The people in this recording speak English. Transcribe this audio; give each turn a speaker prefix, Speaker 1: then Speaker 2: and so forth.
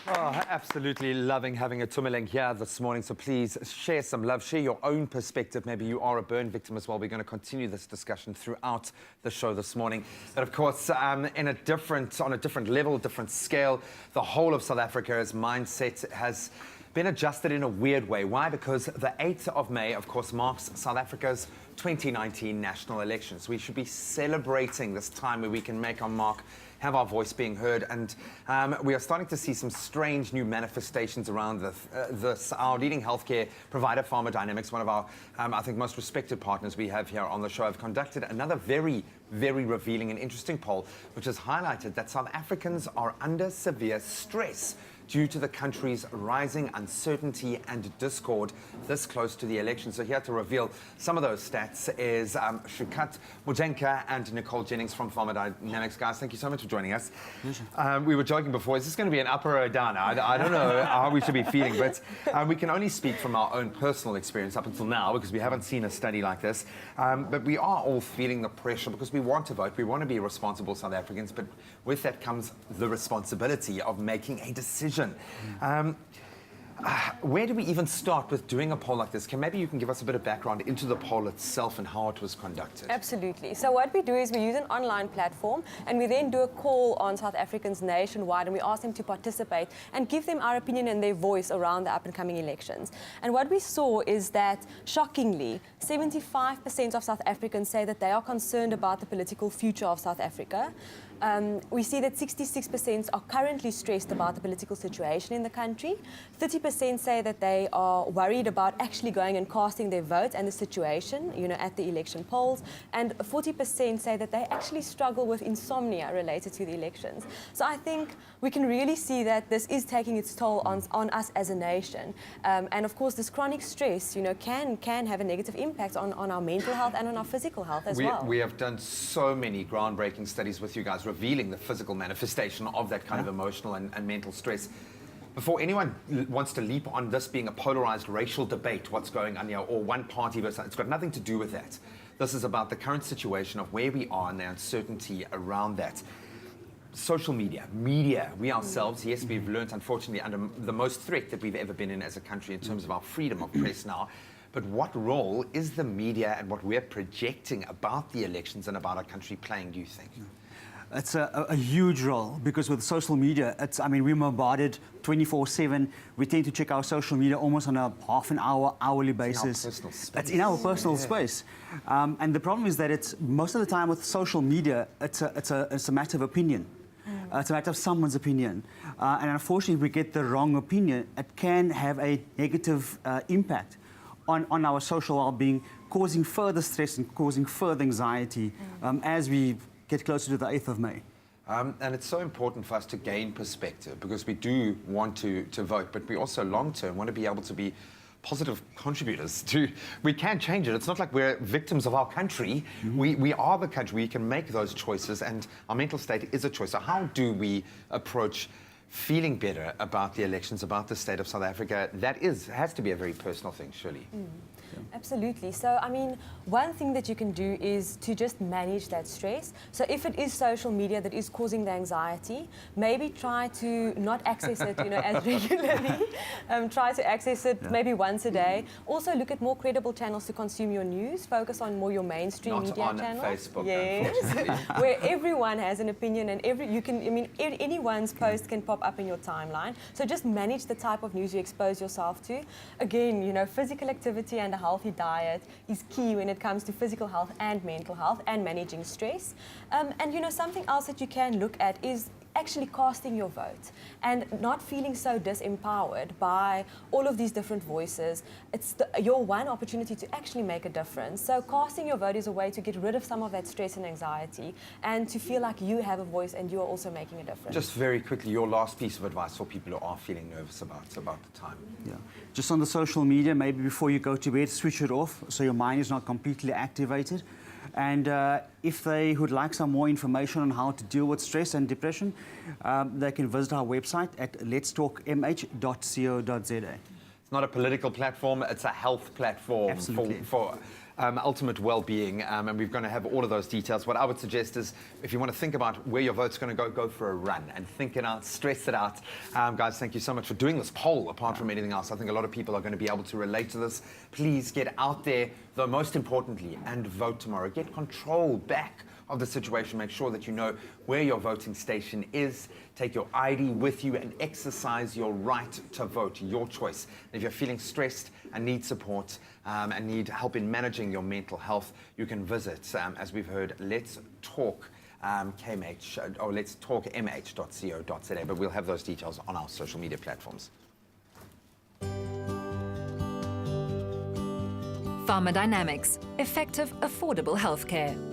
Speaker 1: Oh, absolutely loving having a Tumeleng here this morning. So please share some love, share your own perspective. Maybe you are a burn victim as well. We're going to continue this discussion throughout the show this morning. But of course, on a different level, different scale, the whole of South Africa's mindset has been adjusted in a weird way. Why? Because the 8th of May, of course, marks South Africa's 2019 national elections. We should be celebrating this time where we can make our mark, have our voice being heard, and we are starting to see some strange new manifestations around this. Our leading healthcare provider, Pharma Dynamics, one of our, I think, most respected partners we have here on the show, have conducted another very revealing and interesting poll, which has highlighted that South Africans are under severe stress due to the country's rising uncertainty and discord this close to the election. So here to reveal some of those stats is Shukat Mujenka and Nicole Jennings from Pharma Dynamics. Guys, thank you so much for joining us. We were joking before, is this going to be an up or a down? I don't know how we should be feeling, but we can only speak from our own personal experience up until now because we haven't seen a study like this. But we are all feeling the pressure because we want to vote, we want to be responsible South Africans, but with that comes the responsibility of making a decision. Where do we even start with doing a poll like this? Maybe you can give us a bit of background into the poll itself and how it was conducted.
Speaker 2: Absolutely. So what we do is we use an online platform and we then do a call on South Africans nationwide and we ask them to participate and give them our opinion and their voice around the up and coming elections. And what we saw is that, shockingly, 75% of South Africans say that they are concerned about the political future of South Africa. We see that 66% are currently stressed about the political situation in the country. 30% say that they are worried about actually going and casting their vote and the situation, at the election polls. And 40% say that they actually struggle with insomnia related to the elections. So I think we can really see that this is taking its toll on us as a nation. And of course, this chronic stress, can have a negative impact on our mental health and on our physical health as well.
Speaker 1: We have done so many groundbreaking studies with you guys, revealing the physical manifestation of that kind of emotional and mental stress. Before anyone wants to leap on this being a polarized racial debate, what's going on here, or one party versus, it's got nothing to do with that. This is about the current situation of where we are and the uncertainty around that. Social media, we ourselves, yes, we've learned, unfortunately, under the most threat that we've ever been in as a country in terms of our freedom of press now. But what role is the media and what we're projecting about the elections and about our country playing, do you think?
Speaker 3: It's a huge role because with social media, we're bombarded 24/7. We tend to check our social media almost on a half an hour, hourly basis. It's in our personal space. And the problem is that it's most of the time with social media, it's a matter of opinion. It's a matter of someone's opinion. And unfortunately, if we get the wrong opinion, it can have a negative impact on our social well-being, causing further stress and causing further anxiety as we get closer to the 8th of May.
Speaker 1: And it's so important for us to gain perspective because we do want to vote, but we also long-term want to be able to be positive contributors to, we can change it. It's not like we're victims of our country. We are the country. We can make those choices and our mental state is a choice. So how do we approach feeling better about the elections, about the state of South Africa? That has to be a very personal thing, surely.
Speaker 2: Absolutely. So, one thing that you can do is to just manage that stress. So if it is social media that is causing the anxiety, maybe try to not access it, as regularly. Try to access it maybe once a day. Also look at more credible channels to consume your news. Focus on more your mainstream media channels.
Speaker 1: Not on Facebook,
Speaker 2: yes, where everyone has an opinion and anyone's post can pop up in your timeline. So just manage the type of news you expose yourself to. Again, physical activity and a healthy diet is key when it comes to physical health and mental health and managing stress. And something else that you can look at is actually casting your vote and not feeling so disempowered by all of these different voices. It's your one opportunity to actually make a difference. So casting your vote is a way to get rid of some of that stress and anxiety and to feel like you have a voice and you are also making a difference.
Speaker 1: Just very quickly, your last piece of advice for people who are feeling nervous about the time.
Speaker 3: Yeah. Just on the social media, maybe before you go to bed, switch it off so your mind is not completely activated. And if they would like some more information on how to deal with stress and depression, they can visit our website at letstalkmh.co.za.
Speaker 1: It's not a political platform, it's a health platform for ultimate well-being, and we're going to have all of those details. What I would suggest is, if you want to think about where your vote's going to go for a run and think it out, stress it out. Guys, thank you so much for doing this poll. Apart from anything else, I think a lot of people are going to be able to relate to this. Please get out there, though most importantly, and vote tomorrow. Get control back of the situation. Make sure that you know where your voting station is. Take your ID with you and exercise your right to vote, your choice. And if you're feeling stressed and need support and need help in managing your mental health, you can visit, as we've heard, Let's Talk KMH, or Let's Talk MH.co.za, but we'll have those details on our social media platforms.
Speaker 4: Pharmadynamics, effective, affordable healthcare.